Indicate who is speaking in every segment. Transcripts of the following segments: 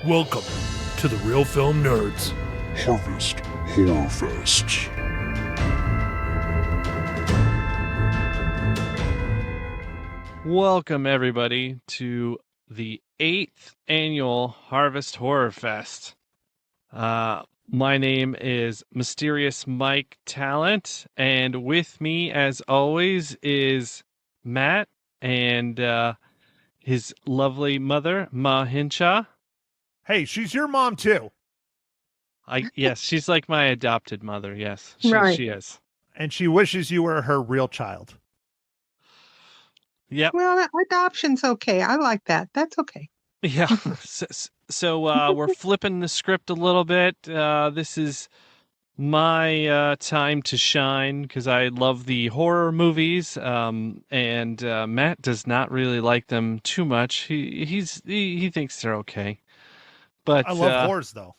Speaker 1: Welcome to the Real Film Nerds Harvest Horror Fest.
Speaker 2: Welcome, everybody, to the 8th annual Harvest Horror Fest. My name is Mysterious Mike Talent, and with me, as always, is Matt and his lovely mother, Ma Hinshaw.
Speaker 3: Hey, she's your mom too.
Speaker 2: Yes, she's like my adopted mother. Yes,
Speaker 4: Right.
Speaker 2: she is.
Speaker 3: And she wishes you were her real child.
Speaker 2: Yep.
Speaker 4: Well, adoption's okay. I like that. That's okay.
Speaker 2: Yeah. So we're flipping the script a little bit. This is my time to shine because I love the horror movies, and Matt does not really like them too much. He thinks they're okay, but
Speaker 3: I love horrors though.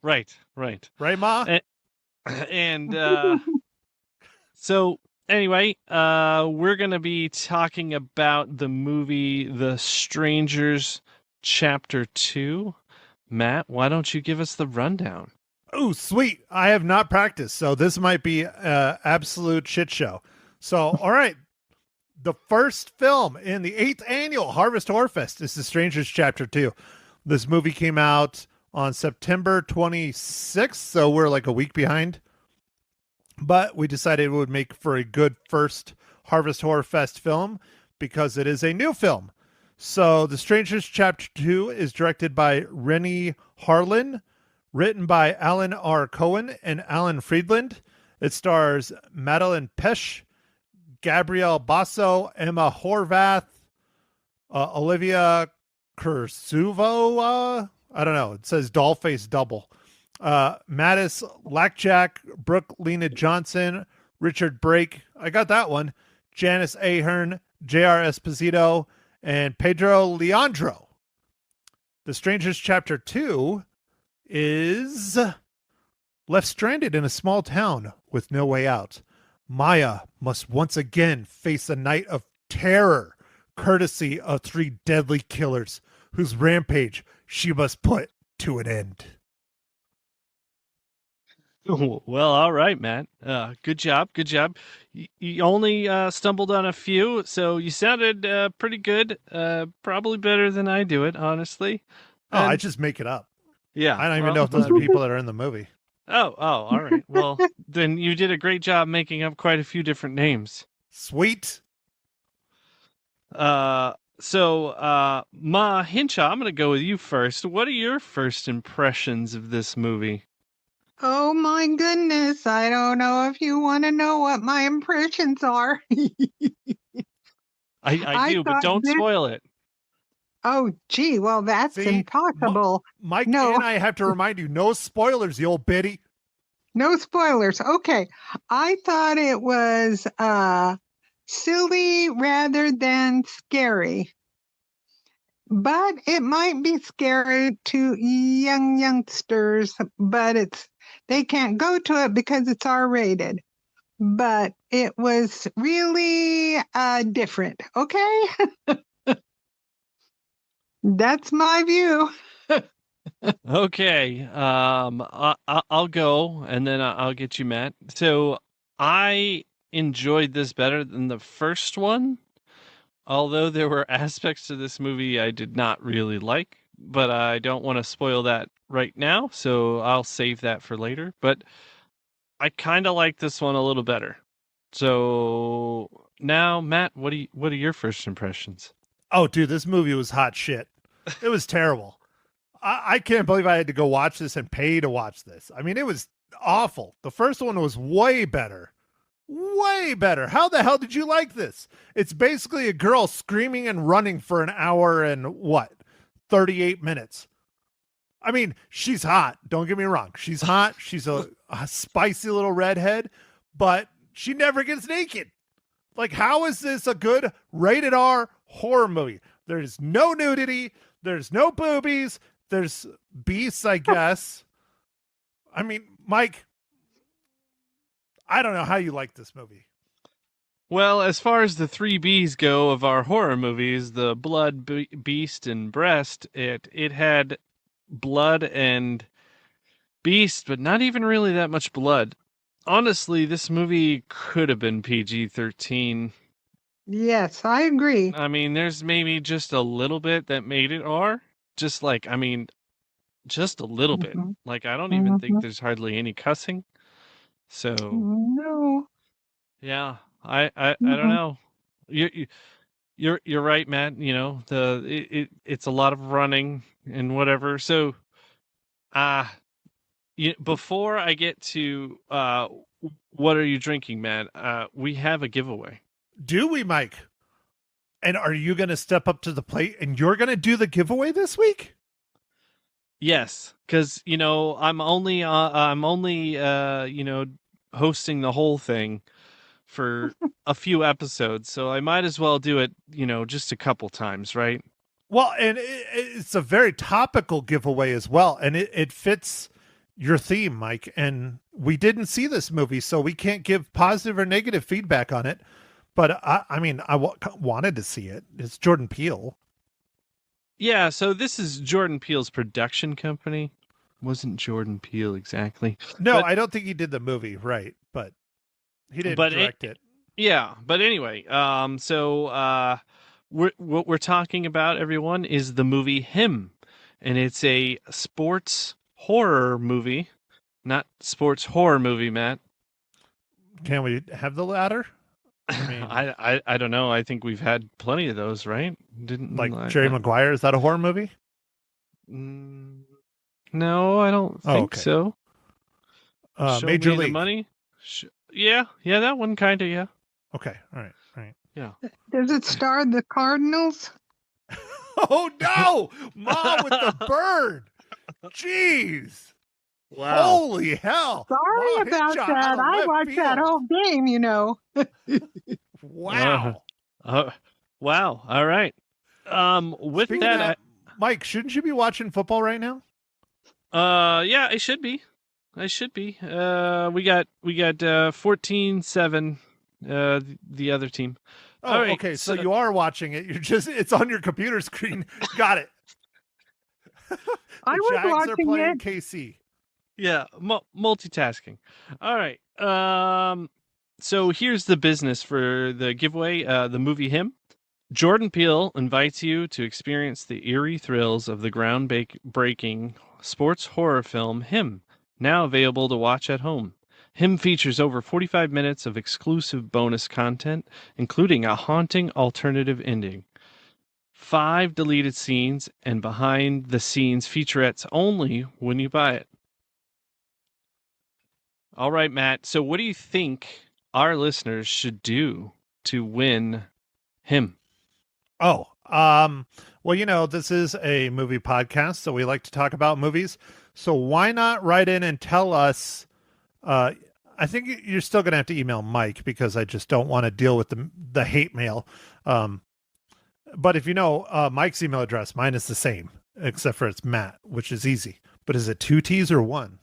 Speaker 2: right,
Speaker 3: Right, Ma?
Speaker 2: and so anyway, we're gonna be talking about the movie The Strangers Chapter 2. Matt, why don't you give us the rundown?
Speaker 3: Oh, sweet. I have not practiced, so this might be an absolute shit show. So, all right. The first film in the 8th annual Harvest Horror Fest is The Strangers Chapter 2. This movie came out on September 26th, so we're like a week behind. But we decided it would make for a good first Harvest Horror Fest film because it is a new film. So The Strangers Chapter 2 is directed by Rennie Harlin, written by Alan R. Cohen and Alan Friedland. It stars Madeline Pesh, Gabrielle Basso, Emma Horvath, Olivia Kursuvo. I don't know. It says Dollface Double. Mattis Lackjack, Brooke Lena Johnson, Richard Brake. I got that one. Janice Ahern, J.R. Esposito, and Pedro Leandro. The Strangers Chapter 2 is left stranded in a small town with no way out. Maya must once again face a night of terror, courtesy of 3 deadly killers whose rampage she must put to an end.
Speaker 2: Well, all right, Matt. Good job. You only stumbled on a few, so you sounded pretty good. Probably better than I do it, honestly.
Speaker 3: Oh, I just make it up.
Speaker 2: Yeah.
Speaker 3: I don't even know if those are people that are in the movie.
Speaker 2: Oh, all right. Well, then you did a great job making up quite a few different names.
Speaker 3: Sweet.
Speaker 2: Ma Hinshaw, I'm going to go with you first. What are your first impressions of this movie?
Speaker 4: Oh my goodness. I don't know if you want to know what my impressions are.
Speaker 2: I do, but don't spoil it.
Speaker 4: Oh, gee. Well, that's
Speaker 3: See,
Speaker 4: impossible.
Speaker 3: Mike
Speaker 4: No.
Speaker 3: and I have to remind you, no spoilers, you old biddy.
Speaker 4: No spoilers. Okay. I thought it was silly rather than scary. But it might be scary to youngsters, but they can't go to it because it's R-rated. But it was really different. Okay? That's my view.
Speaker 2: Okay. I'll go, and then I'll get you, Matt. So I enjoyed this better than the first one, although there were aspects to this movie I did not really like, but I don't want to spoil that right now, so I'll save that for later. But I kind of like this one a little better. So now, Matt, what are your first impressions?
Speaker 3: Oh, dude, this movie was hot shit. It was terrible. I can't believe I had to go watch this and pay to watch this. I mean, it was awful. The first one was way better. Way better. How the hell did you like this? It's basically a girl screaming and running for an hour and 38 minutes. I mean, she's hot. Don't get me wrong. She's hot. She's a spicy little redhead, but she never gets naked. Like, how is this a good rated R horror movie? There's no nudity. There's no boobies. There's beasts, I guess. I mean, Mike, I don't know how you like this movie.
Speaker 2: Well, as far as the three B's go of our horror movies, the blood, beast, and breast, it had blood and beast, but not even really that much blood. Honestly, this movie could have been PG-13.
Speaker 4: Yes, I agree.
Speaker 2: I mean, there's maybe just a little bit that made it R. Just like, I mean, just a little bit.
Speaker 4: Mhm.
Speaker 2: Like, I don't even think
Speaker 4: Mhm.
Speaker 2: there's hardly any cussing. So,
Speaker 4: No.
Speaker 2: yeah, I don't
Speaker 4: Mhm.
Speaker 2: know. You're right, Matt. You know, it's a lot of running and whatever. So, uh before I get to what are you drinking, Matt? We have a giveaway.
Speaker 3: Do we, Mike? And are you going to step up to the plate and you're going to do the giveaway this week?
Speaker 2: Yes, because I'm only hosting the whole thing for a few episodes, so I might as well do it just a couple times, right?
Speaker 3: Well, and it's a very topical giveaway as well. And it fits your theme, Mike. And we didn't see this movie, so we can't give positive or negative feedback on it. But I mean, wanted to see it. It's Jordan Peele.
Speaker 2: Yeah, so this is Jordan Peele's production company. Wasn't Jordan Peele exactly,
Speaker 3: No,
Speaker 2: but
Speaker 3: I don't think he did the movie, right? But he didn't
Speaker 2: but it,
Speaker 3: direct it.
Speaker 2: yeah. But anyway, what we're talking about, everyone, is the movie Him, and it's a sports horror movie, not sports horror movie, Matt.
Speaker 3: Can we have the latter? I mean,
Speaker 2: I don't know. I think we've had plenty of those, right?
Speaker 3: like Jerry Maguire, is that a horror movie?
Speaker 2: Mm, no, I don't
Speaker 3: Oh,
Speaker 2: think
Speaker 3: okay.
Speaker 2: so. Show
Speaker 3: Major
Speaker 2: me the
Speaker 3: League.
Speaker 2: money. Yeah, that one kind of, yeah.
Speaker 3: Okay, all right.
Speaker 2: Yeah.
Speaker 4: Does it star the Cardinals?
Speaker 3: Oh no, Mom with the bird! Jeez,
Speaker 2: Wow.
Speaker 3: holy hell!
Speaker 4: Sorry
Speaker 3: Mom hit
Speaker 4: about
Speaker 3: shot
Speaker 4: that.
Speaker 3: out of
Speaker 4: I
Speaker 3: left
Speaker 4: watched that
Speaker 3: field.
Speaker 4: whole game.
Speaker 3: Wow.
Speaker 2: Wow. All right. With
Speaker 3: Speaking of
Speaker 2: that,
Speaker 3: that, Mike, shouldn't you be watching football right now?
Speaker 2: yeah, I should be. We got 14-7 the other team.
Speaker 3: Oh,
Speaker 2: All right.
Speaker 3: okay. So you are watching it. It's on your computer screen. Got it.
Speaker 4: I
Speaker 3: The
Speaker 4: was
Speaker 3: Jags are
Speaker 4: watching
Speaker 3: playing
Speaker 4: it.
Speaker 3: KC.
Speaker 2: Yeah, multitasking. All right. So here's the business for the giveaway. The movie Him. Jordan Peele invites you to experience the eerie thrills of the groundbreaking sports horror film Him, now available to watch at home. Him features over 45 minutes of exclusive bonus content, including a haunting alternative ending, 5 deleted scenes, and behind the scenes featurettes only when you buy it. All right, Matt. So, what do you think our listeners should do to win Him?
Speaker 3: Oh, well, this is a movie podcast, so we like to talk about movies. So why not write in and tell us? I think you're still going to have to email Mike because I just don't want to deal with the hate mail. But if you know Mike's email address, mine is the same, except for it's Matt, which is easy. But is it 2 T's or 1?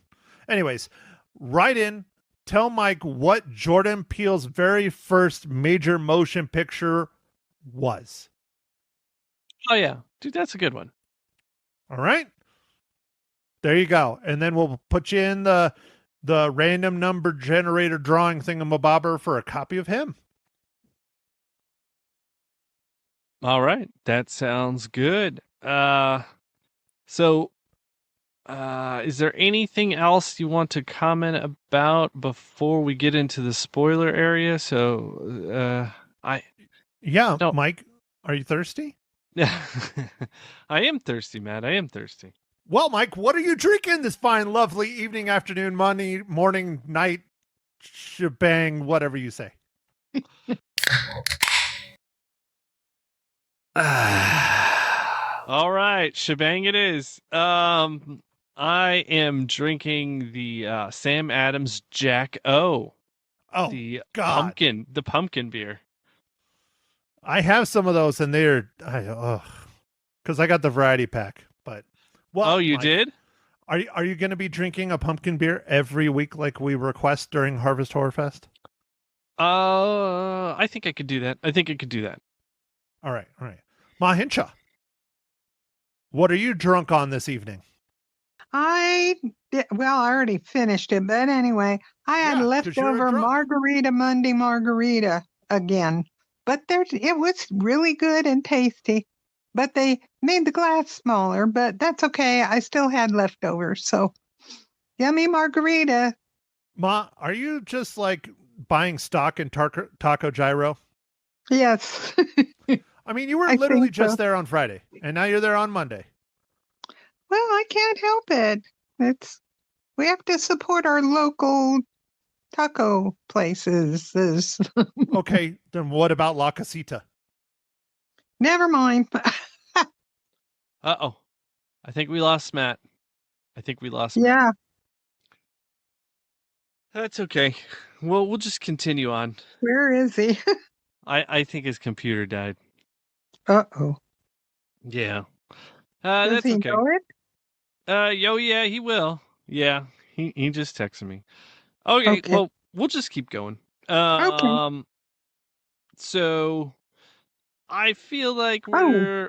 Speaker 3: Anyways, write in, tell Mike what Jordan Peele's very first major motion picture was.
Speaker 2: Oh, yeah. Dude, that's a good one.
Speaker 3: All right. There you go. And then we'll put you in the random number generator drawing thingamabobber for a copy of Him.
Speaker 2: All right. That sounds good. Is there anything else you want to comment about before we get into the spoiler area?
Speaker 3: Yeah,
Speaker 2: No.
Speaker 3: Mike, are you thirsty?
Speaker 2: I am thirsty, Matt. I am thirsty.
Speaker 3: Well, Mike, what are you drinking this fine, lovely evening, afternoon, Monday, morning, night, shebang, whatever you say?
Speaker 2: All right, shebang it is. I am drinking the Sam Adams Jack O.
Speaker 3: Oh,
Speaker 2: the
Speaker 3: God.
Speaker 2: pumpkin beer.
Speaker 3: I have some of those, and they're because I got the variety pack. But
Speaker 2: Oh, you
Speaker 3: Mike,
Speaker 2: did?
Speaker 3: Are you going to be drinking a pumpkin beer every week like we request during Harvest Horror Fest?
Speaker 2: I think I could do that.
Speaker 3: All right. Ma Hincha, what are you drunk on this evening?
Speaker 4: I already finished it, but anyway, I had
Speaker 3: Yeah, 'cause you're a
Speaker 4: leftover
Speaker 3: drunk.
Speaker 4: margarita Monday margarita again. But it was really good and tasty. But they made the glass smaller, but that's okay. I still had leftovers. So yummy margarita.
Speaker 3: Ma, are you just like buying stock in Taco Gyro?
Speaker 4: Yes.
Speaker 3: I mean, you were
Speaker 4: I
Speaker 3: literally
Speaker 4: think so.
Speaker 3: just there on Friday, and now you're there on Monday.
Speaker 4: Well, I can't help it. We have to support our local taco places.
Speaker 3: Okay, then what about La Casita?
Speaker 4: Never mind.
Speaker 2: Uh-oh. I think we lost Matt.
Speaker 4: Yeah.
Speaker 2: That's okay. Well, we'll just continue on.
Speaker 4: Where is he?
Speaker 2: I think his computer died.
Speaker 4: Uh-oh.
Speaker 2: Yeah.
Speaker 4: Does
Speaker 2: That's
Speaker 4: he
Speaker 2: okay.
Speaker 4: know it?
Speaker 2: Yeah, he will. Yeah, he just texted me. Okay,
Speaker 4: Okay.
Speaker 2: well, we'll just keep going. So I feel like we're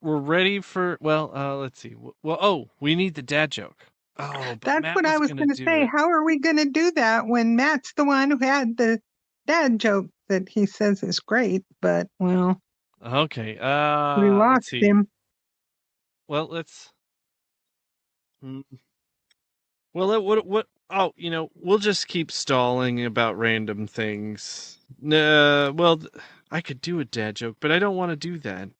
Speaker 2: ready for. Well, let's see. Well, we need the dad joke. Oh, but
Speaker 4: That's
Speaker 2: Matt
Speaker 4: what I was
Speaker 2: gonna
Speaker 4: going to
Speaker 2: do
Speaker 4: say.
Speaker 2: it.
Speaker 4: How are we going to do that when Matt's the one who had the dad joke that he says is great, but well,
Speaker 2: Okay.
Speaker 4: we
Speaker 2: Let's
Speaker 4: lost
Speaker 2: see.
Speaker 4: him.
Speaker 2: Well, let's. Well, what? Oh, we'll just keep stalling about random things. Well, I could do a dad joke, but I don't want to do that.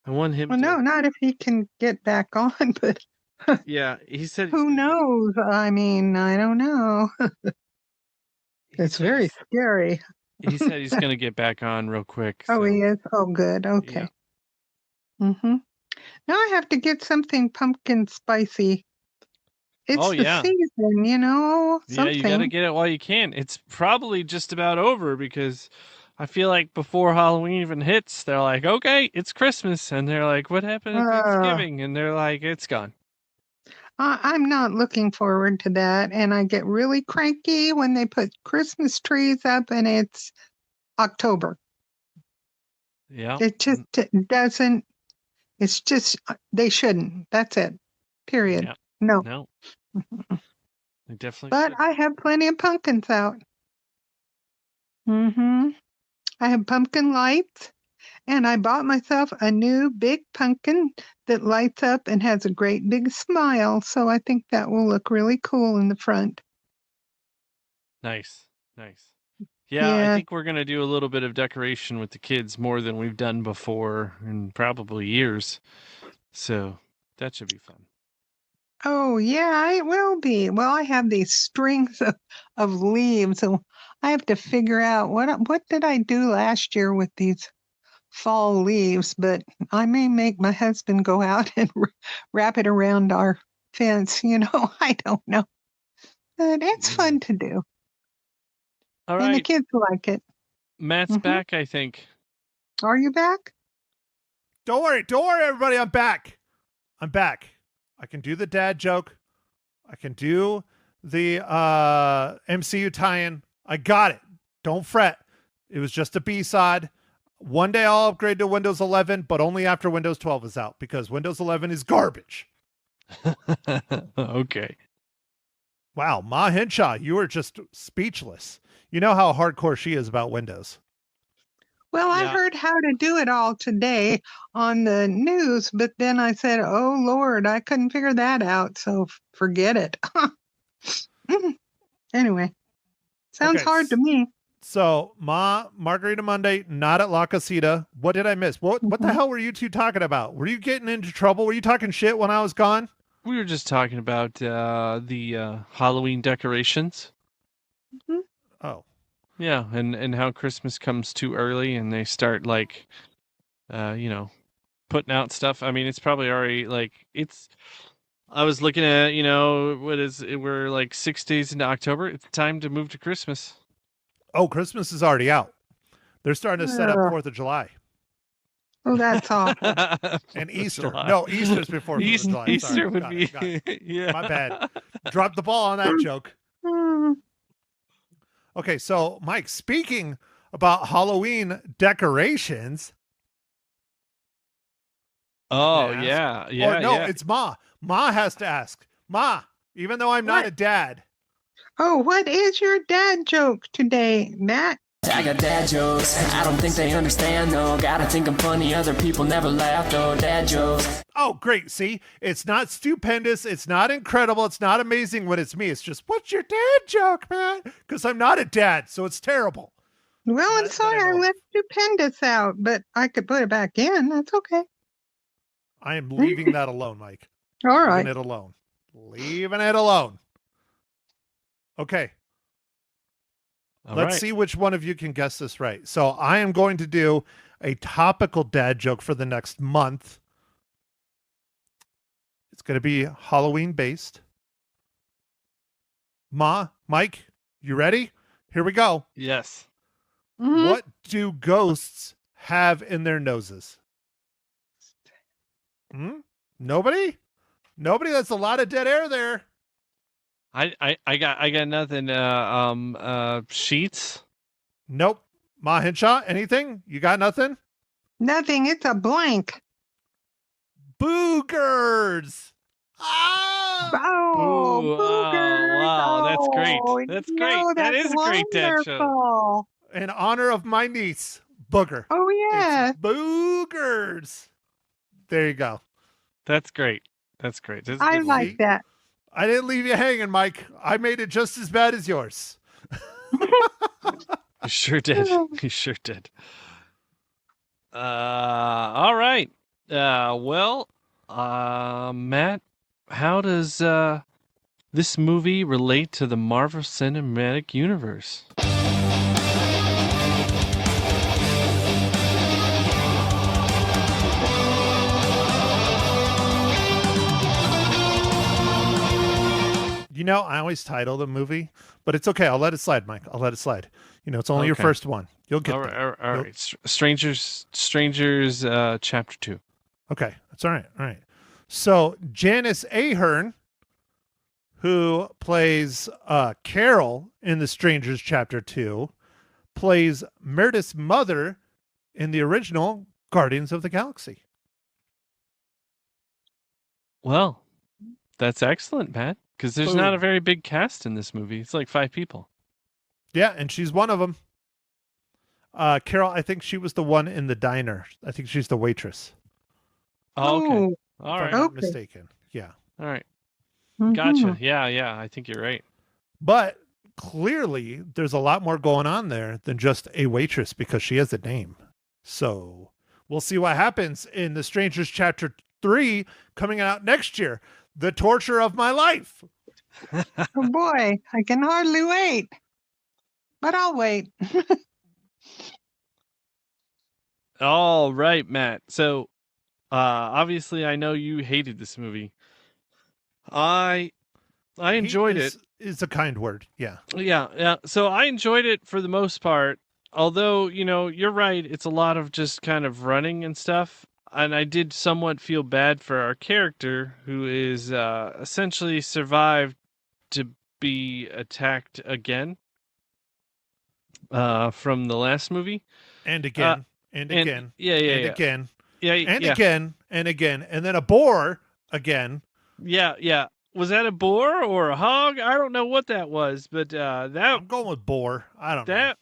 Speaker 2: I want him
Speaker 4: Well,
Speaker 2: to.
Speaker 4: no, not if he can get back on, but
Speaker 2: Yeah, he said.
Speaker 4: who knows? I mean, I don't know. It's very scary.
Speaker 2: He said he's going to get back on real quick.
Speaker 4: Oh,
Speaker 2: So,
Speaker 4: he is? Oh, good. Okay.
Speaker 2: yeah.
Speaker 4: Now I have to get something pumpkin spicy. It's
Speaker 2: Oh,
Speaker 4: the
Speaker 2: yeah.
Speaker 4: season,
Speaker 2: Yeah,
Speaker 4: something.
Speaker 2: you got to get it while you can. It's probably just about over because I feel like before Halloween even hits, they're like, okay, it's Christmas. And they're like, what happened at Thanksgiving? And they're like, it's gone.
Speaker 4: I'm not looking forward to that. And I get really cranky when they put Christmas trees up and it's October.
Speaker 2: Yeah.
Speaker 4: It just doesn't, it's just, they shouldn't. That's it. Period.
Speaker 2: Yeah.
Speaker 4: No.
Speaker 2: They definitely
Speaker 4: But
Speaker 2: should.
Speaker 4: I have plenty of pumpkins out. I have pumpkin lights. And I bought myself a new big pumpkin that lights up and has a great big smile. So I think that will look really cool in the front.
Speaker 2: Nice. Yeah, I
Speaker 4: Yeah.
Speaker 2: think we're going to do a little bit of decoration with the kids more than we've done before in probably years. So that should be fun.
Speaker 4: Oh, yeah, it will be. Well, I have these strings of leaves. So I have to figure out what did I do last year with these fall leaves, but I may make my husband go out and wrap it around our fence. I don't know. But it's fun to do.
Speaker 2: All
Speaker 4: And the
Speaker 2: right.
Speaker 4: kids like it.
Speaker 2: Matt's back, I think.
Speaker 4: Are you back?
Speaker 3: Don't worry, everybody. I'm back. I can do the dad joke. I can do the MCU tie-in. I got it. Don't fret. It was just a B-side. One day I'll upgrade to Windows 11, but only after Windows 12 is out because Windows 11 is garbage.
Speaker 2: Okay.
Speaker 3: Wow, Ma Henshaw, you were just speechless. You know how hardcore she is about Windows.
Speaker 4: Well, I heard how to do it all today on the news, but then I said, oh, Lord, I couldn't figure that out, so forget it. Anyway, sounds hard to me.
Speaker 3: So, Margarita Monday, not at La Casita. What did I miss? What the hell were you two talking about? Were you getting into trouble? Were you talking shit when I was gone?
Speaker 2: We were just talking about the Halloween decorations.
Speaker 3: Oh.
Speaker 2: Yeah, and how Christmas comes too early and they start putting out stuff. I mean, it's probably already I was looking at, we're like 6 days into October. It's time to move to Christmas.
Speaker 3: Oh, Christmas is already out. They're starting to set up 4th of July.
Speaker 4: Oh, that's awful.
Speaker 3: And Easter. No, Easter's before 4th of July.
Speaker 2: Easter
Speaker 3: Sorry.
Speaker 2: would be.
Speaker 3: Got it.
Speaker 2: Yeah.
Speaker 3: My bad. Dropped the ball on that joke. Okay, so Mike, speaking about Halloween decorations,
Speaker 2: Oh
Speaker 3: ask,
Speaker 2: yeah,
Speaker 3: or
Speaker 2: yeah,
Speaker 3: no,
Speaker 2: yeah.
Speaker 3: it's Ma. Ma has to ask. Ma, even though I'm not
Speaker 4: What?
Speaker 3: a dad,
Speaker 4: Oh, what is your dad joke today, Matt?
Speaker 5: I got dad jokes, I don't think they understand though. Gotta think I'm funny, other people never laugh though. Dad jokes.
Speaker 3: oh, great. See, it's not stupendous. It's not incredible. It's not amazing when it's me. It's just, what's your dad joke, man? Because I'm not a dad, so it's terrible.
Speaker 4: Well, I'm
Speaker 3: That
Speaker 4: sorry
Speaker 3: I
Speaker 4: I
Speaker 3: know.
Speaker 4: left Stupendous out, but I could put it back in. That's okay.
Speaker 3: I am leaving that alone, Mike.
Speaker 4: All
Speaker 3: Leaving
Speaker 4: right.
Speaker 3: it alone. Leaving it alone. Okay.
Speaker 2: All
Speaker 3: Let's
Speaker 2: right.
Speaker 3: see which one of you can guess this right. So I am going to do a topical dad joke for the next month. It's going to be Halloween based. Ma, Mike, you ready? Here we go.
Speaker 2: Yes.
Speaker 4: Mhm.
Speaker 3: What do ghosts have in their noses? Nobody? Nobody? That's a lot of dead air there.
Speaker 2: I got nothing. Sheets.
Speaker 3: Nope. Ma Hinshaw, anything? You got nothing?
Speaker 4: Nothing. It's a blank.
Speaker 3: Boogers. Ah!
Speaker 4: Oh,
Speaker 2: Ooh,
Speaker 4: boogers.
Speaker 2: wow, that's great.
Speaker 4: Oh,
Speaker 2: That's
Speaker 4: no,
Speaker 2: great. That
Speaker 4: that's
Speaker 2: is a great dad joke.
Speaker 4: wonderful.
Speaker 3: In honor of my niece, Booger.
Speaker 4: Oh, yeah.
Speaker 3: It's boogers. There you go.
Speaker 2: That's great. That's great. That's a
Speaker 4: I
Speaker 2: good one.
Speaker 4: like that.
Speaker 3: I didn't leave you hanging, Mike. I made it just as bad as yours.
Speaker 2: You sure did. You sure did. All right. Well, Matt, how does this movie relate to the Marvel Cinematic Universe?
Speaker 3: You know, I always title the movie, but it's okay. I'll let it slide, Mike. I'll let it slide. You know, it's only your
Speaker 2: Okay.
Speaker 3: first one. You'll get
Speaker 2: All right.
Speaker 3: there.
Speaker 2: All right. Strangers, Chapter 2.
Speaker 3: Okay, that's all right. All right. So Janice Ahern, who plays Carol in The Strangers Chapter 2, plays Meredith's mother in the original Guardians of the Galaxy.
Speaker 2: Well, that's excellent, Matt, because there's not a
Speaker 3: Boom.
Speaker 2: very big cast in this movie. It's like 5 people.
Speaker 3: Yeah, and she's one of them. Carol, I think she was the one in the diner. I think she's the waitress.
Speaker 2: Oh, okay.
Speaker 4: Oh,
Speaker 2: All
Speaker 3: If
Speaker 2: right.
Speaker 3: I'm not
Speaker 4: Okay.
Speaker 3: mistaken. Yeah.
Speaker 2: All right.
Speaker 4: mhm.
Speaker 2: Gotcha. Yeah. I think you're right.
Speaker 3: But clearly, there's a lot more going on there than just a waitress because she has a name. So we'll see what happens in The Strangers Chapter 3 coming out next year. The torture of my life.
Speaker 4: Oh, boy. I can hardly wait. But I'll wait.
Speaker 2: All right, Matt. So, obviously, I know you hated this movie. I enjoyed it.
Speaker 3: Is a kind word. Yeah.
Speaker 2: Yeah. So I enjoyed it for the most part. Although, you're right. It's a lot of just kind of running and stuff. And I did somewhat feel bad for our character, who is essentially survived to be attacked again from the last movie.
Speaker 3: And again. And again.
Speaker 2: Yeah.
Speaker 3: And again.
Speaker 2: Yeah.
Speaker 3: And
Speaker 2: yeah.
Speaker 3: again. And again. And then a boar again.
Speaker 2: Yeah. Was that a boar or a hog? I don't know what that was, but that
Speaker 3: I'm going with boar. I don't know.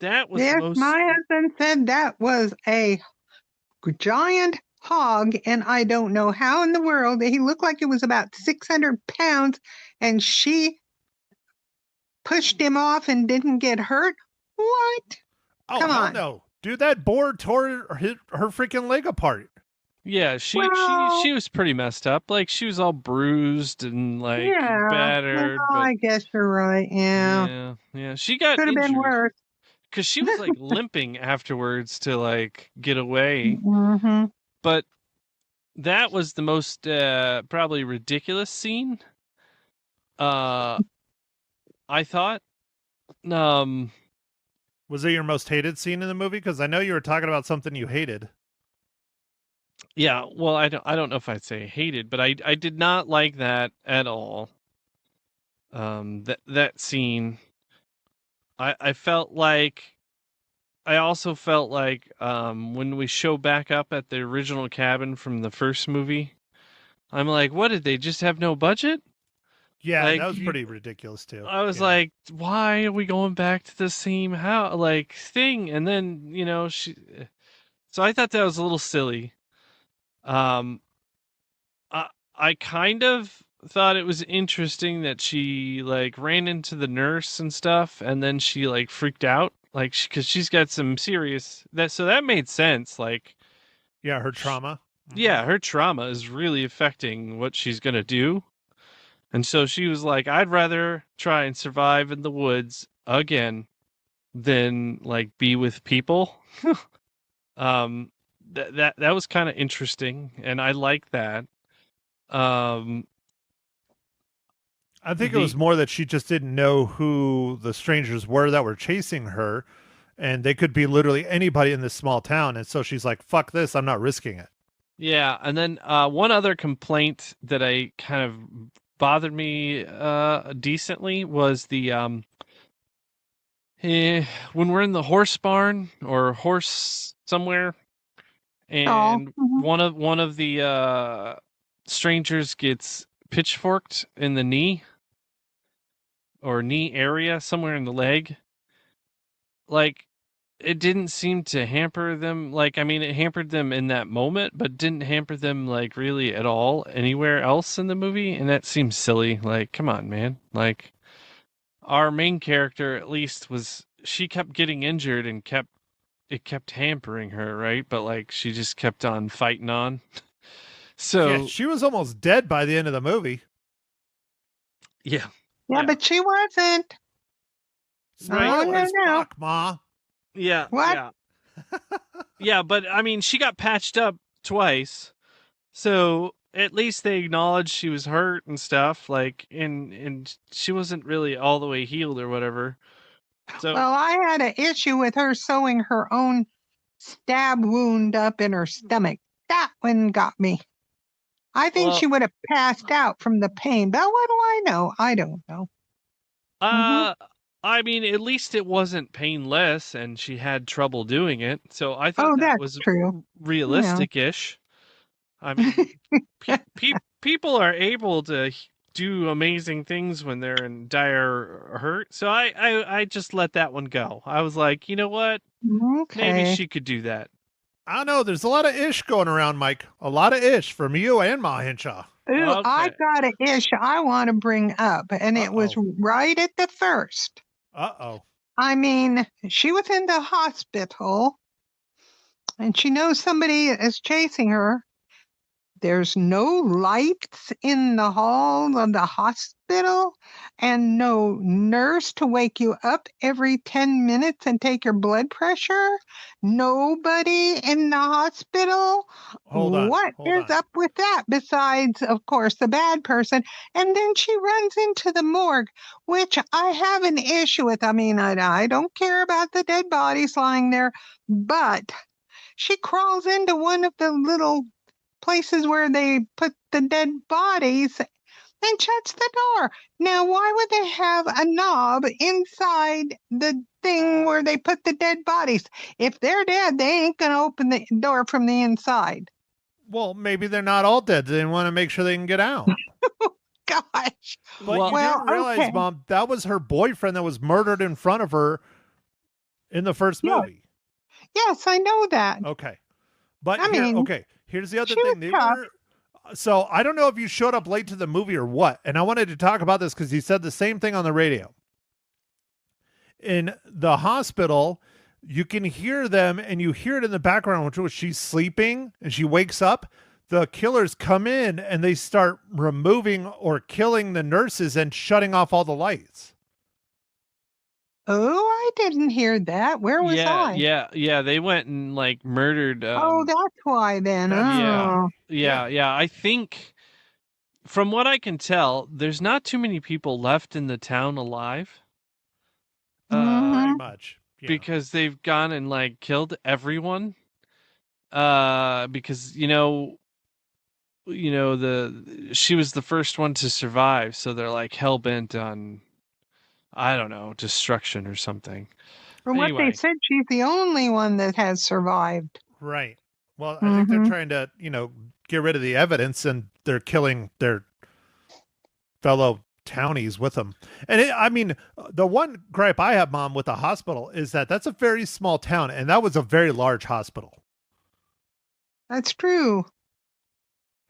Speaker 2: that was
Speaker 4: Yes,
Speaker 2: the most.
Speaker 4: my husband said that was a giant hog, and I don't know how in the world he looked like it was about 600 pounds, and she pushed him off and didn't get hurt. What?
Speaker 3: Oh,
Speaker 4: Come
Speaker 3: hell
Speaker 4: on.
Speaker 3: no. Dude, that boar tore her freaking leg apart.
Speaker 2: Yeah, she
Speaker 4: Well-
Speaker 2: was pretty messed up. Like she was all bruised and like
Speaker 4: Yeah,
Speaker 2: battered.
Speaker 4: well,
Speaker 2: but
Speaker 4: I guess you're right. Yeah,
Speaker 2: yeah. She got
Speaker 4: could have been
Speaker 2: injured
Speaker 4: worse.
Speaker 2: because she was like limping afterwards to like get away.
Speaker 4: Mm-hmm.
Speaker 2: But that was the most probably ridiculous scene. I thought.
Speaker 3: Was it your most hated scene in the movie? Because I know you were talking about something you hated.
Speaker 2: Yeah, well, I don't know if I'd say hated, but I did not like that at all. That scene. I felt like I also felt like when we show back up at the original cabin from the first movie, I'm like, what did they just have no budget?
Speaker 3: Yeah, that
Speaker 2: Like
Speaker 3: was pretty ridiculous too.
Speaker 2: I was
Speaker 3: Yeah.
Speaker 2: like, why are we going back to the same thing? And then, so I thought that was a little silly. Um I kind of thought it was interesting that she like ran into the nurse and stuff and then she like freaked out like cuz she's got some serious that so that made sense like
Speaker 3: Yeah, her trauma.
Speaker 2: yeah, her trauma is really affecting what she's going to do. And so she was like, I'd rather try and survive in the woods again than like be with people. um that was kind of interesting and I like that. Um
Speaker 3: I think it was more that she just didn't know who the strangers were that were chasing her, and they could be literally anybody in this small town. And so she's like, "Fuck this! I'm not risking it."
Speaker 2: Yeah, and then one other complaint that I kind of bothered me decently was the when we're in the horse barn or horse somewhere,
Speaker 4: Oh,
Speaker 2: and
Speaker 4: mhm.
Speaker 2: one of the strangers gets pitchforked in the knee or knee area somewhere in the leg. Like it didn't seem to hamper them. Like I mean, it hampered them in that moment, but didn't hamper them like really at all anywhere else in the movie. And that seems silly. Like, come on, man. Like our main character at least was she kept getting injured and kept hampering her, right? But like she just kept on fighting on.
Speaker 3: Yeah,
Speaker 2: So
Speaker 3: she was almost dead by the end of the movie.
Speaker 2: yeah,
Speaker 4: Yeah, but she wasn't.
Speaker 2: Right.
Speaker 4: No,
Speaker 3: Spoilers,
Speaker 4: no.
Speaker 3: fuck, Ma.
Speaker 2: yeah,
Speaker 4: What?
Speaker 2: yeah, yeah. But I mean, she got patched up twice. So at least they acknowledged she was hurt and stuff, like and she wasn't really all the way healed or whatever. So
Speaker 4: Well, I had an issue with her sewing her own stab wound up in her stomach. That one got me. I think
Speaker 2: well,
Speaker 4: she would have passed out from the pain, but what do I know? I don't know. Mhm.
Speaker 2: I mean, at least it wasn't painless and she had trouble doing it. So I thought
Speaker 4: Oh,
Speaker 2: that
Speaker 4: that's
Speaker 2: was
Speaker 4: true. Yeah.
Speaker 2: realistic-ish. I mean, people are able to do amazing things when they're in dire hurt. So I just let that one go. I was like, you know what? Maybe
Speaker 4: Okay.
Speaker 2: she could do that.
Speaker 3: I don't know. There's a lot of ish going around, Mike. A lot of ish from you and Ma Hinshaw.
Speaker 4: Ooh, I
Speaker 2: Okay.
Speaker 4: got an issue I want to bring up, and it was
Speaker 3: Uh-oh.
Speaker 4: right at the first.
Speaker 3: Uh-oh.
Speaker 4: I mean, she was in the hospital, and she knows somebody is chasing her. There's no lights in the hall of the hospital and no nurse to wake you up every 10 minutes and take your blood pressure. Nobody in the hospital.
Speaker 3: Hold on.
Speaker 4: What
Speaker 3: Hold
Speaker 4: is
Speaker 3: on.
Speaker 4: up with that? Besides, of course, the bad person. And then she runs into the morgue, which I have an issue with. I mean, I don't care about the dead bodies lying there, but she crawls into one of the little places where they put the dead bodies and shuts the door. Now, why would they have a knob inside the thing where they put the dead bodies? If they're dead, they ain't going to open the door from the inside.
Speaker 3: Well, maybe they're not all dead. They want to make sure they can get out.
Speaker 4: Gosh.
Speaker 3: But
Speaker 2: Well-
Speaker 3: you didn't realize,
Speaker 4: okay.
Speaker 3: Mom, that was her boyfriend that was murdered in front of her in the first
Speaker 4: Yeah.
Speaker 3: movie.
Speaker 4: Yes, I know that.
Speaker 3: Okay. But
Speaker 4: I mean,
Speaker 3: here's the other
Speaker 4: she
Speaker 3: thing.
Speaker 4: was tough.
Speaker 3: So I don't know if you showed up late to the movie or what. And I wanted to talk about this because he said the same thing on the radio. In the hospital, you can hear them and you hear it in the background, which was she's sleeping and she wakes up. The killers come in and they start removing or killing the nurses and shutting off all the lights.
Speaker 4: Oh, I didn't hear that. Where was I?
Speaker 2: Yeah. They went and like murdered.
Speaker 4: Oh, that's why then.
Speaker 3: That's
Speaker 4: Oh.
Speaker 2: Yeah. I think, from what I can tell, there's not too many people left in the town alive.
Speaker 4: Mhm.
Speaker 3: Pretty much. Yeah.
Speaker 2: Because they've gone and like killed everyone. Because she was the first one to survive, so they're like hell bent on I don't know, destruction or something.
Speaker 4: From what they
Speaker 2: Anyway,
Speaker 4: said, she's the only one that has survived.
Speaker 3: Right. Well, I think they're
Speaker 4: Hmm.
Speaker 3: trying to, get rid of the evidence, and they're killing their fellow townies with them. And I mean, the one gripe I have, Mom, with the hospital is that that's a very small town, and that was a very large hospital.
Speaker 4: That's true.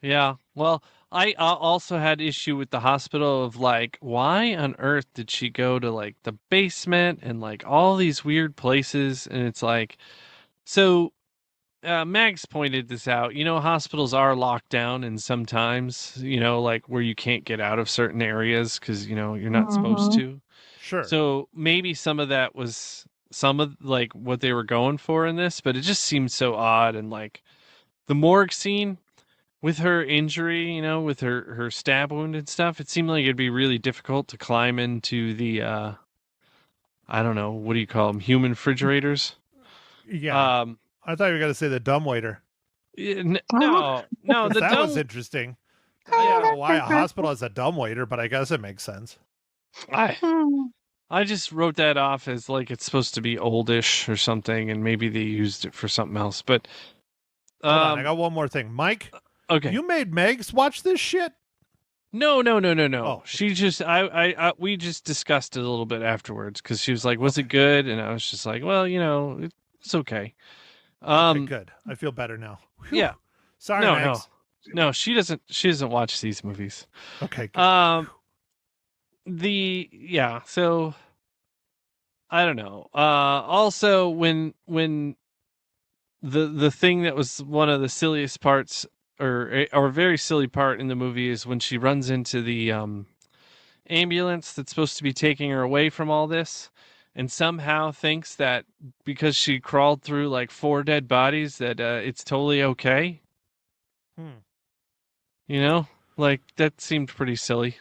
Speaker 2: yeah. Well, I also had issue with the hospital of like, why on earth did she go to like the basement and like all these weird places? And it's like, so Mags pointed this out. Hospitals are locked down, and sometimes, like where you can't get out of certain areas because you're not supposed
Speaker 4: Hmm.
Speaker 2: to.
Speaker 3: Sure.
Speaker 2: So maybe some of that was some of like what they were going for in this, but it just seemed so odd. And like the morgue scene with her injury, with her stab wound and stuff, it seemed like it'd be really difficult to climb into the I don't know, what do you call them, human refrigerators.
Speaker 3: Yeah.
Speaker 2: Um,
Speaker 3: I thought you were going to say the dumbwaiter.
Speaker 2: no, the
Speaker 3: That was
Speaker 2: dumb.
Speaker 3: interesting. I
Speaker 4: Oh,
Speaker 3: don't know
Speaker 2: Yeah,
Speaker 3: why a
Speaker 4: that's
Speaker 3: hospital has a dumbwaiter, but I guess it makes sense.
Speaker 2: I
Speaker 4: interesting.
Speaker 2: I just wrote that off as like it's supposed to be oldish or something, and maybe they used it for something else. But
Speaker 3: Hold on, I
Speaker 2: um,
Speaker 3: got one more thing. Mike,
Speaker 2: okay.
Speaker 3: you made Megs watch this shit?
Speaker 2: No, no, no, no,
Speaker 3: Oh,
Speaker 2: no. She just, we just discussed it a little bit afterwards because she was like, "Was it
Speaker 3: okay.
Speaker 2: good?" And I was just like, "Well, it's okay."
Speaker 3: Okay,
Speaker 2: Um,
Speaker 3: good. I feel better now. Whew.
Speaker 2: yeah,
Speaker 3: Sorry,
Speaker 2: no, no,
Speaker 3: Megs.
Speaker 2: no. She doesn't. She doesn't watch these movies.
Speaker 3: Okay, good.
Speaker 2: Um, yeah. So I don't know. Also, when the thing that was one of the silliest parts, or a very silly part in the movie, is when she runs into the ambulance that's supposed to be taking her away from all this, and somehow thinks that because she crawled through like 4 dead bodies that it's totally okay.
Speaker 3: Hmm.
Speaker 2: Like that seemed pretty silly.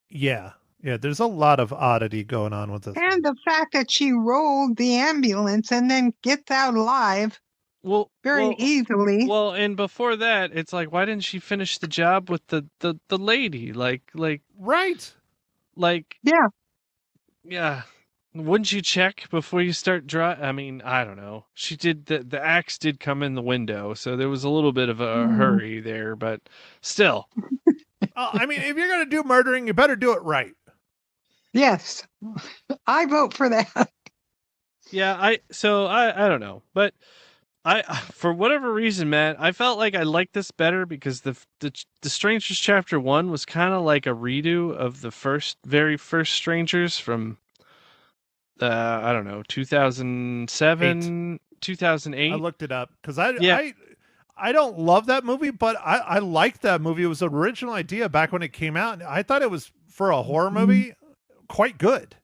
Speaker 3: Yeah. Yeah, there's a lot of oddity going on with this one.
Speaker 4: And the fact that she rolled the ambulance and then gets out alive
Speaker 2: Well,
Speaker 4: very easily.
Speaker 2: well, and before that, it's like, why didn't she finish the job with the lady?
Speaker 3: Right.
Speaker 2: Like,
Speaker 4: Yeah.
Speaker 2: yeah. Wouldn't you check before you start I mean, I don't know. She did the axe did come in the window, so there was a little bit of a
Speaker 4: Mhm.
Speaker 2: hurry there, but still.
Speaker 3: I mean, if you're going to do murdering, you better do it right.
Speaker 4: Yes. I vote for that.
Speaker 2: Yeah, I don't know, but I for whatever reason, Matt, I felt like I liked this better because the Strangers Chapter 1 was kind of like a redo of the very first Strangers from I don't know, 2007, 2008.
Speaker 3: I looked it up because I,
Speaker 2: Yeah.
Speaker 3: I don't love that movie, but I liked that movie. It was an original idea back when it came out. And I thought it was, for a horror movie, quite good.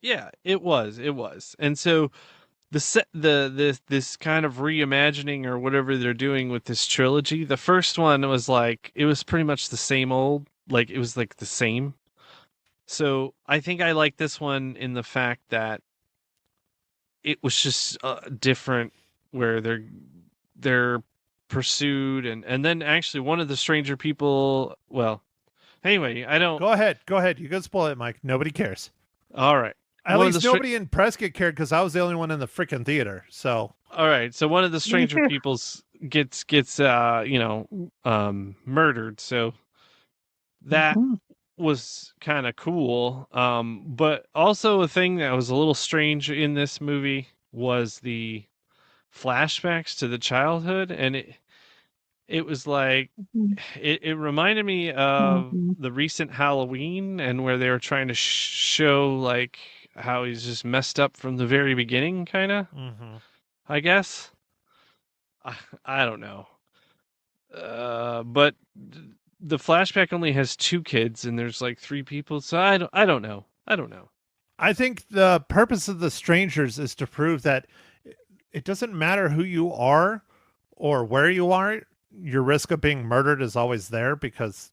Speaker 2: Yeah, it was. It was. And so this kind of reimagining or whatever they're doing with this trilogy, the first one was like it was pretty much the same old, like it was like the same. So I think I like this one in the fact that it was just different, where they're pursued, and then actually one of the stranger people. Well, anyway, I don't.
Speaker 3: Go ahead. You can spoil it, Mike. Nobody cares.
Speaker 2: All right.
Speaker 3: At least nobody in Prescott cared because I was the only one in the freaking theater. So
Speaker 2: All right. So one of the stranger peoples gets murdered. So that
Speaker 4: Mhm.
Speaker 2: was kind of cool. But also a thing that was a little strange in this movie was the flashbacks to the childhood, and it was like
Speaker 4: Mhm.
Speaker 2: it reminded me of
Speaker 4: Mhm.
Speaker 2: the recent Halloween, and where they were trying to show like how he's just messed up from the very beginning, kind of. I guess. I don't know. But the flashback only has 2 kids, and there's like 3 people, so I don't know. I don't know.
Speaker 3: I think the purpose of the strangers is to prove that it doesn't matter who you are or where you are, your risk of being murdered is always there, because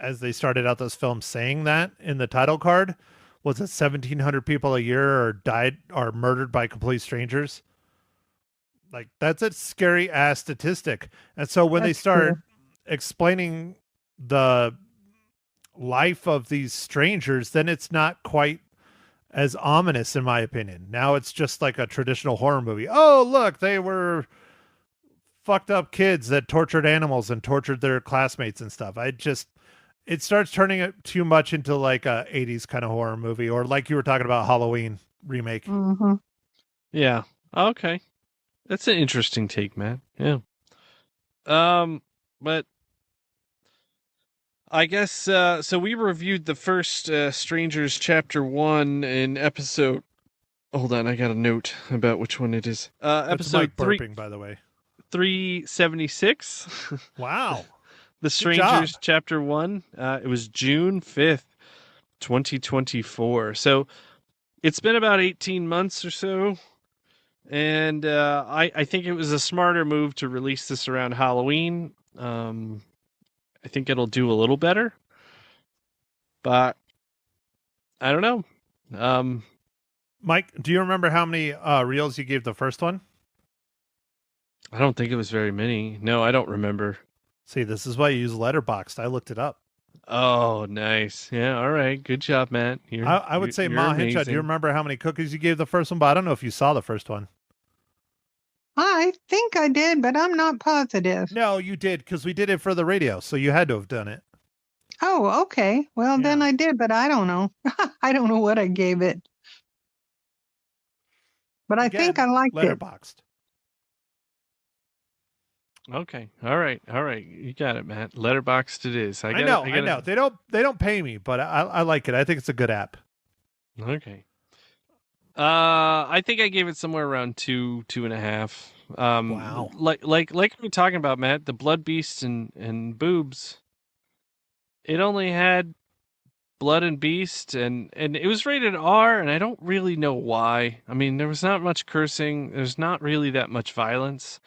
Speaker 3: as they started out those films saying that in the title card, was it 1,700 people a year are murdered by complete strangers? Like, that's a scary ass statistic. And so when they
Speaker 4: That's
Speaker 3: start
Speaker 4: true.
Speaker 3: explaining the life of these strangers, then it's not quite as ominous, in my opinion. Now it's just like a traditional horror movie. Oh, look, they were fucked up kids that tortured animals and tortured their classmates and stuff. It starts turning it too much into like a 80s kind of horror movie, or like you were talking about Halloween remake.
Speaker 4: Mm-hmm.
Speaker 2: Yeah. Okay. That's an interesting take, Matt. Yeah. But I guess so we reviewed the first Strangers Chapter 1 in episode. Hold on, I got a note about which one it is.
Speaker 3: That's
Speaker 2: Episode
Speaker 3: Mike
Speaker 2: 3
Speaker 3: burping, by the way.
Speaker 2: 376.
Speaker 3: Wow.
Speaker 2: The Strangers Chapter 1. It was June 5th, 2024. So it's been about 18 months or so. And I think it was a smarter move to release this around Halloween. I think it'll do a little better. But I don't know.
Speaker 3: Mike, do you remember how many reels you gave the first one?
Speaker 2: I don't think it was very many. No, I don't remember.
Speaker 3: See, this is why you use Letterboxd. I looked it up.
Speaker 2: Oh, nice. Yeah, all right. Good job, Matt.
Speaker 3: I would say, Ma Hinchot, do you remember how many cookies you gave the first one? But I don't know if you saw the first one.
Speaker 4: I think I did, but I'm not positive.
Speaker 3: No, you did, because we did it for the radio, so you had to have done it.
Speaker 4: Oh, okay. Well, then I did, but I don't know. I don't know what I gave it. But I think I liked it.
Speaker 3: Letterboxd.
Speaker 2: Okay. All right. You got it, Matt. Letterboxd it is.
Speaker 3: I know. They don't pay me, but I like it. I think it's a good app.
Speaker 2: Okay. I think I gave it somewhere around 2.5.
Speaker 3: Wow.
Speaker 2: Like we were talking about, Matt, the blood beasts and boobs. It only had blood and beast, and it was rated R, and I don't really know why. I mean, there was not much cursing. There's not really that much violence.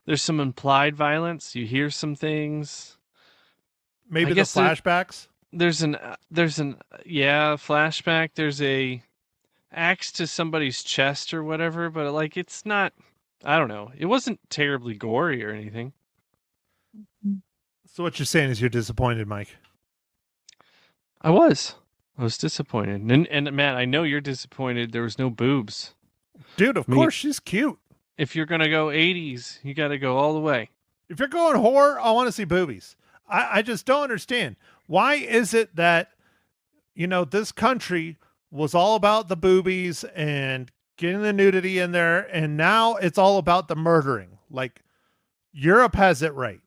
Speaker 2: There's some implied violence. You hear some things.
Speaker 3: Maybe the flashbacks.
Speaker 2: There's an flashback. There's a axe to somebody's chest or whatever, but like it's not. I don't know. It wasn't terribly gory or anything.
Speaker 3: So what you're saying is you're disappointed, Mike.
Speaker 2: I was disappointed, and Matt, I know you're disappointed. There was no boobs,
Speaker 3: dude. Of course, she's cute.
Speaker 2: If you're gonna go 80s, you got to go all the way.
Speaker 3: If you're going horror, I want to see boobies. I just don't understand. Why is it that, this country was all about the boobies and getting the nudity in there, and now it's all about the murdering? Like, Europe has it right.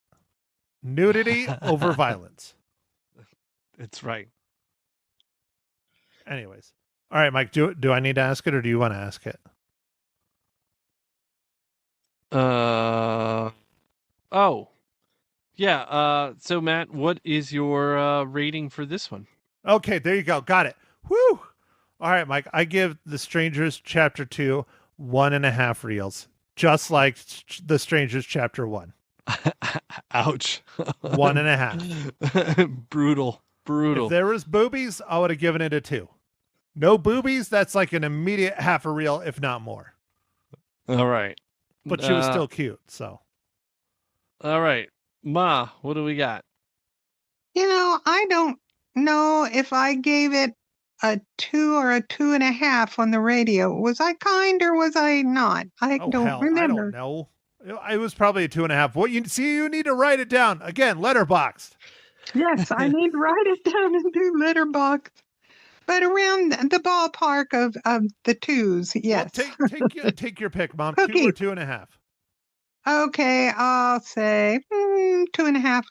Speaker 3: Nudity over violence.
Speaker 2: It's right.
Speaker 3: Anyways. All right, Mike, do I need to ask it, or do you want to ask it?
Speaker 2: So Matt, what is your rating for this one?
Speaker 3: Okay, there you go. Got it. Whew. All right, Mike, I give The Strangers Chapter 2 1.5 reels, just like The Strangers Chapter 1.
Speaker 2: Ouch.
Speaker 3: 1.5.
Speaker 2: Brutal.
Speaker 3: If there was boobies, I would have given it a 2. No boobies, that's like an immediate half a reel, if not more.
Speaker 2: All right.
Speaker 3: But she was still cute, so.
Speaker 2: All right. Ma, what do we got?
Speaker 4: I don't know if I gave it a 2 or a 2.5 on the radio. Was I kind or was I not? I don't remember.
Speaker 3: I don't know. It was probably a 2.5. You need to write it down. Again, Letterboxd.
Speaker 4: Yes, I need to write it down and do Letterboxd. But around the ballpark of the 2s, yes.
Speaker 3: Well, take your pick, Mom.
Speaker 4: Cookie.
Speaker 3: 2 or 2.5.
Speaker 4: Okay, I'll say 2.5.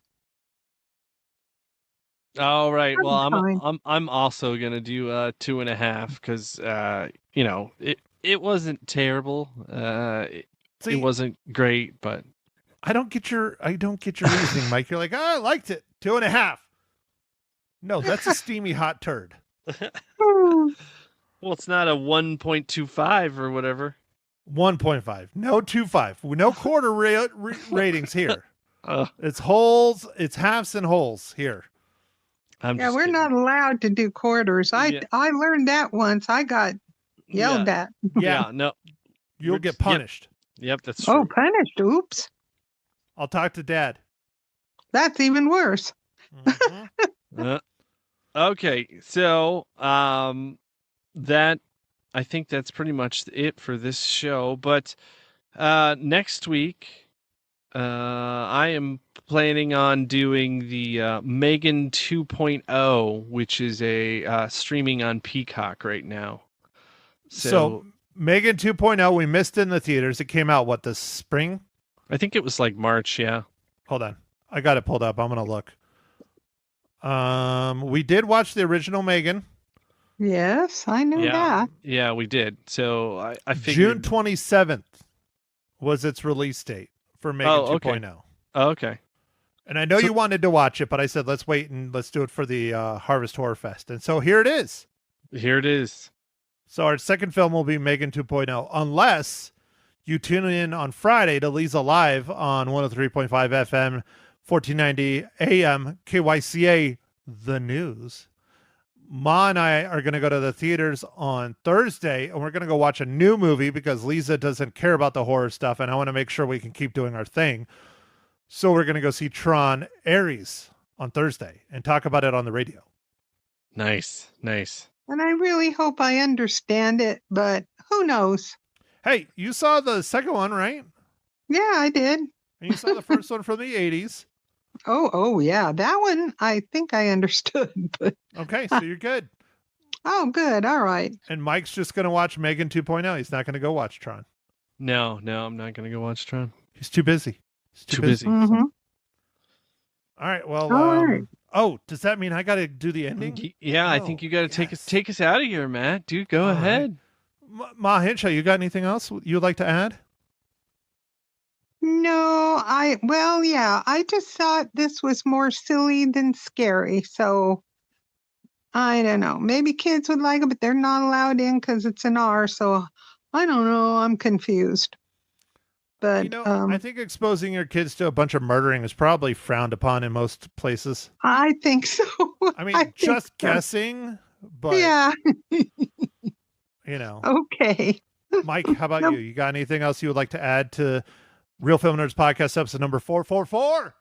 Speaker 2: All right. Well, I'm also gonna do 2.5 because it wasn't terrible. It wasn't great, but
Speaker 3: I don't get your reasoning, Mike. You're like, I liked it. 2.5. No, that's a steamy hot turd.
Speaker 2: Well, it's not a 1.25 or whatever.
Speaker 3: 1.5. No 2.5. No quarter ratings here. It's wholes. It's halves and wholes here.
Speaker 4: We're not allowed to do quarters. I learned that once. I got yelled at.
Speaker 2: Yeah, no.
Speaker 3: You'll get punished.
Speaker 2: Yep, that's true.
Speaker 4: Oh, punished. Oops.
Speaker 3: I'll talk to Dad.
Speaker 4: That's even worse.
Speaker 3: Mm-hmm.
Speaker 2: Okay, so that I think that's pretty much it for this show. But next week, I am planning on doing the Megan 2.0, which is a streaming on Peacock right now.
Speaker 3: So Megan 2.0, we missed in the theaters. It came out, this spring?
Speaker 2: I think it was like March, yeah.
Speaker 3: Hold on. I got it pulled up. I'm going to look. We did watch the original Megan.
Speaker 4: Yes, I knew that.
Speaker 2: Yeah, we did. So I figured...
Speaker 3: June 27th was its release date for Megan 2.0.
Speaker 2: Oh, okay.
Speaker 3: And I know you wanted to watch it, but I said, let's wait and let's do it for the Harvest Horror Fest. And so here it is.
Speaker 2: Here it is.
Speaker 3: So our second film will be Megan 2.0, unless you tune in on Friday to Lisa Live on 103.5 FM, 1490 AM, KYCA, The News. Ma and I are going to go to the theaters on Thursday, and we're going to go watch a new movie because Lisa doesn't care about the horror stuff, and I want to make sure we can keep doing our thing. So we're going to go see Tron Ares on Thursday and talk about it on the radio.
Speaker 2: Nice.
Speaker 4: And I really hope I understand it, but who knows?
Speaker 3: Hey, you saw the second one, right?
Speaker 4: Yeah, I did.
Speaker 3: And you saw the first one from the 80s.
Speaker 4: Oh, yeah. That one, I think I understood. But
Speaker 3: okay, so you're good.
Speaker 4: Oh, good. All right.
Speaker 3: And Mike's just going to watch Megan 2.0. He's not going to go watch Tron.
Speaker 2: No, I'm not going to go watch Tron.
Speaker 3: He's too busy. He's
Speaker 2: too busy.
Speaker 4: Mm-hmm.
Speaker 3: All right. Well,
Speaker 4: all right.
Speaker 3: Oh, does that mean I got to do the ending?
Speaker 2: Yeah, I think you got to take us out of here, Matt. Dude, go ahead.
Speaker 3: Right. Ma Hinshaw, you got anything else you'd like to add?
Speaker 4: No, I just thought this was more silly than scary. So I don't know. Maybe kids would like it, but they're not allowed in because it's an R. So I don't know. I'm confused. But
Speaker 3: I think exposing your kids to a bunch of murdering is probably frowned upon in most places.
Speaker 4: I think so.
Speaker 3: I mean, just guessing, but
Speaker 4: yeah.
Speaker 3: Okay. Mike, how about you? You got anything else you would like to add to Real Film Nerds Podcast episode number 444?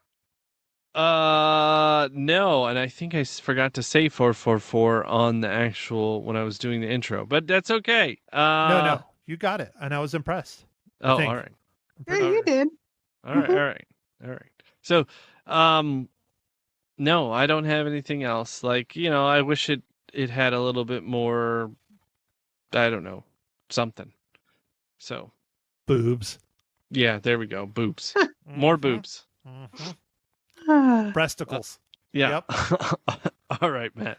Speaker 2: No, and I think I forgot to say 444 on the actual when I was doing the intro, but that's okay.
Speaker 3: No, you got it, and I was impressed.
Speaker 2: Oh, all right.
Speaker 4: Yeah, you did.
Speaker 2: All right. So, no, I don't have anything else. Like, I wish it had a little bit more, I don't know, something. So,
Speaker 3: boobs.
Speaker 2: Yeah, there we go. Boobs. More boobs.
Speaker 3: Breasticles.
Speaker 2: Yeah.
Speaker 3: Yep.
Speaker 2: All right, Matt.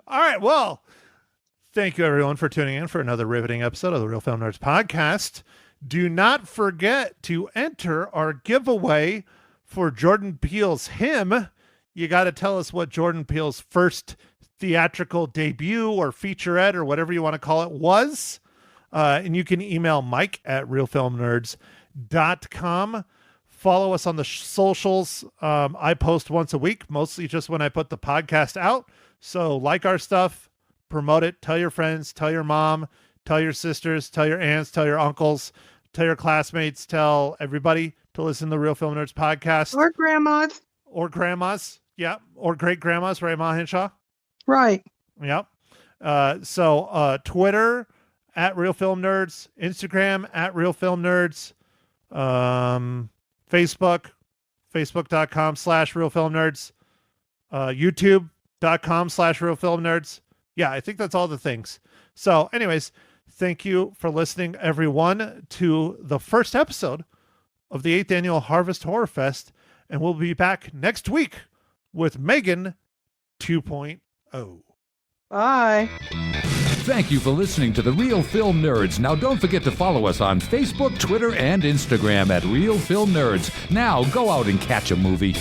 Speaker 3: All right. Well, thank you everyone for tuning in for another riveting episode of the Real Film Nerds Podcast. Do not forget to enter our giveaway for Jordan Peele's Him. You got to tell us what Jordan Peele's first theatrical debut or featurette or whatever you want to call it was. And you can email Mike at realfilmnerds.com. Follow us on the socials. I post once a week, mostly just when I put the podcast out. So like our stuff, promote it, tell your friends, tell your mom, tell your sisters, tell your aunts, tell your uncles, tell your classmates, tell everybody to listen to the Real Film Nerds Podcast.
Speaker 4: Or grandmas.
Speaker 3: Or grandmas. Yeah. Or great grandmas, right, Ma Hinshaw?
Speaker 4: Right.
Speaker 3: Yep. So Twitter at Real Film Nerds, Instagram at Real Film Nerds, Facebook, facebook.com/Real Film Nerds, youtube.com/Real Film Nerds. Yeah, I think that's all the things. So anyways, thank you for listening, everyone, to the first episode of the 8th Annual Harvest Horror Fest. And we'll be back next week with Megan 2.0.
Speaker 4: Bye.
Speaker 6: Thank you for listening to The Real Film Nerds. Now, don't forget to follow us on Facebook, Twitter, and Instagram at Real Film Nerds. Now, go out and catch a movie.